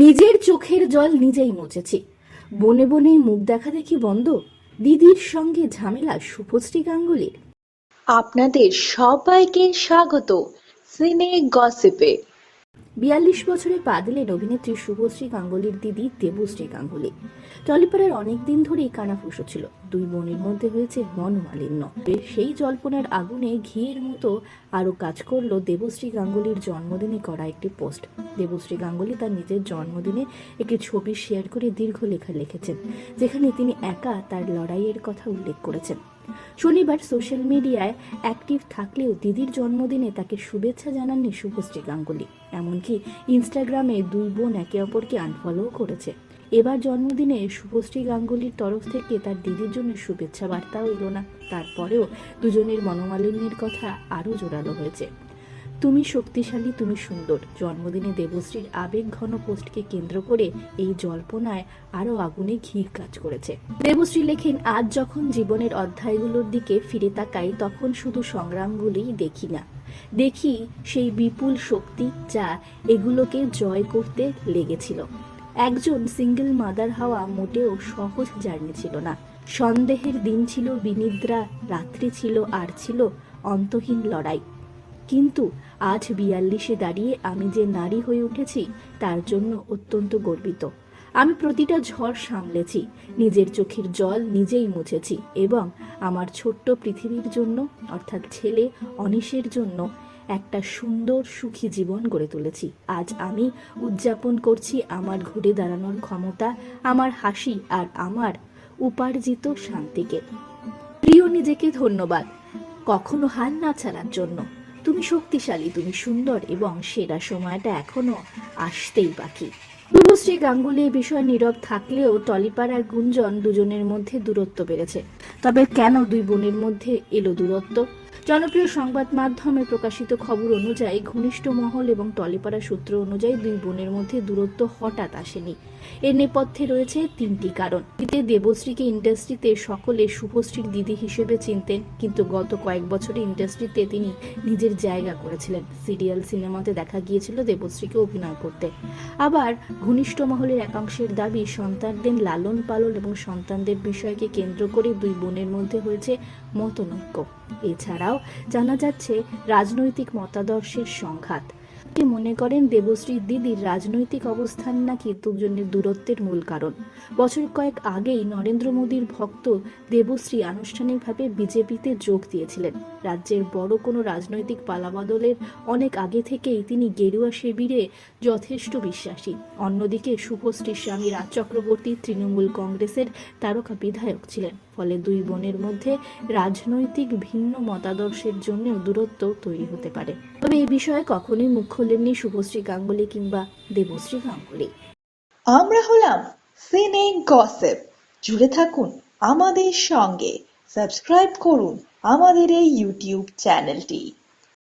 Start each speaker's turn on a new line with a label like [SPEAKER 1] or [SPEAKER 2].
[SPEAKER 1] নিজের চোখের জল নিজেই মুছেছি। বনে বনে মুখ দেখা দেখি বন্ধ। দিদির সঙ্গে ঝামেলা শুভশ্রী গাঙ্গুলির।
[SPEAKER 2] আপনাদের সবাইকে স্বাগত সিনে গসিপে।
[SPEAKER 1] ৪২ বছরে পা দিলেন অভিনেত্রী শুভশ্রী গাঙ্গুলির দিদি দেবশ্রী গাঙ্গুলি। টলিপাড়ার অনেকদিন ধরেই কানাফুসো ছিল, দুই বোনের মধ্যে হয়েছে মনোমালিন্য। সেই জল্পনার আগুনে ঘিয়ের মতো আরো কাজ করলো দেবশ্রী গাঙ্গুলির জন্মদিনে করা একটি পোস্ট। দেবশ্রী গাঙ্গুলি তার নিজের জন্মদিনে একটি ছবি শেয়ার করে দীর্ঘ লেখা লিখেছেন, যেখানে তিনি একা তার লড়াইয়ের কথা উল্লেখ করেছেন। শনিবার সোশ্যাল মিডিয়ায় অ্যাক্টিভ থাকলেও দিদির জন্মদিনে তাকে শুভেচ্ছা জানাননি শুভশ্রী গাঙ্গুলি। এমনকি ইনস্টাগ্রামে দুই বোন একে অপরকে আনফলো করেছে। এবার জন্মদিনে শুভশ্রী গাঙ্গুলির তরফ থেকে তার দিদির জন্য শুভেচ্ছা বার্তাও এলো না। তারপরেও দুজনের মনোমালিন্যের কথা আরও জোরালো হয়েছে। তুমি শক্তিশালী, তুমি সুন্দর। জন্মদিনে দেবশ্রীর আবেগ ঘন পোস্টকে কেন্দ্র করে এই জল্পনায় আরও আগুনে ঘির কাজ করেছে। দেবশ্রী লেখেন, আজ যখন জীবনের অধ্যায়গুলোর দিকে ফিরে তাকাই তখন শুধু সংগ্রামগুলিই দেখি না, দেখি সেই বিপুল শক্তি যা এগুলোকে জয় করতে লেগেছিল। একজন সিঙ্গেল মাদার হওয়া মোটেও সহজ জার্নি ছিল না। সন্দেহের দিন ছিল, বিনিদ্রা রাত্রি ছিল, আর ছিল অন্তহীন লড়াই। কিন্তু আজ ৪২-এ দাঁড়িয়ে আমি যে নারী হয়ে উঠেছি তার জন্য অত্যন্ত গর্বিত। আমি প্রতিটা ঝড় সামলেছি, নিজের চোখের জল নিজেই মুছেছি এবং আমার ছোট্ট পৃথিবীর জন্য, অর্থাৎ ছেলে অনিশের জন্য একটা সুন্দর সুখী জীবন গড়ে তুলেছি। আজ আমি উদযাপন করছি আমার ঘুরে দাঁড়ানোর ক্ষমতা, আমার হাসি আর আমার উপার্জিত শান্তিকে। প্রিয় নিজেকে ধন্যবাদ কখনো হাল না ছাড়ার জন্য। তুমি শক্তিশালী, তুমি সুন্দর এবং সেরা সময়টা এখনো আসতেই বাকি। শুভশ্রী গাঙ্গুলি এই বিষয়ে নীরব থাকলেও টলিপাড়ার গুঞ্জন দুজনের মধ্যে দূরত্ব বেড়েছে। তবে কেন দুই বোনের মধ্যে এলো দূরত্ব? জনপ্রিয় সংবাদ মাধ্যমে প্রকাশিত খবর অনুযায়ী ঘনিষ্ঠ মহল এবং টলিপাড়া সূত্র অনুযায়ী দুই বোনের মধ্যে দূরত্ব হঠাৎ আসেনি। এর নেপথ্যে রয়েছে তিনটি কারণ। দেবশ্রীকে ইন্ডাস্ট্রিতে সকলে শুভশ্রীর দিদি হিসেবে চিনতেন, কিন্তু গত কয়েক বছরে ইন্ডাস্ট্রিতে তিনি নিজের জায়গা করেছিলেন। সিরিয়াল, সিনেমাতে দেখা গিয়েছিল দেবশ্রীকে অভিনয় করতে। আবার ঘনিষ্ঠ মহলের একাংশের দাবি, সন্তানদের লালন পালন এবং সন্তানদের বিষয়কে কেন্দ্র করে দুই বোনের মধ্যে হয়েছে মতনৈক্য। এছাড়াও জানা যাচ্ছে রাজনৈতিক মতাদর্শের সংঘাত। মনে করেন দেবশ্রীর দিদির রাজনৈতিক অবস্থান নাকি দুজনের দূরত্বের মূল কারণ। বছর কয়েক আগেই নরেন্দ্র মোদীর ভক্ত দেবশ্রী আনুষ্ঠানিকভাবে বিজেপিতে যোগ দিয়েছিলেন। রাজ্যের বড় কোনো রাজনৈতিক পালাবদলের অনেক আগে থেকেই তিনি গেরুয়া শিবিরে যথেষ্ট বিশ্বাসী। অন্যদিকে শুভশ্রীর স্বামী রাজ চক্রবর্তী তৃণমূল কংগ্রেসের তারকা বিধায়ক ছিলেন। ফলে দুই বোনের মধ্যে রাজনৈতিক ভিন্ন মতাদর্শের জন্যও দূরত্ব তৈরি হতে পারে। তবে এই বিষয়ে কখনোই মুখ খোলেননি শুভশ্রী গাঙ্গুলি কিংবা দেবশ্রী গাঙ্গুলি।
[SPEAKER 2] আমরা হলাম সিনে গসিপ। জুড়ে থাকুন আমাদের সঙ্গে, সাবস্ক্রাইব করুন আমাদের এই ইউটিউব চ্যানেলটি।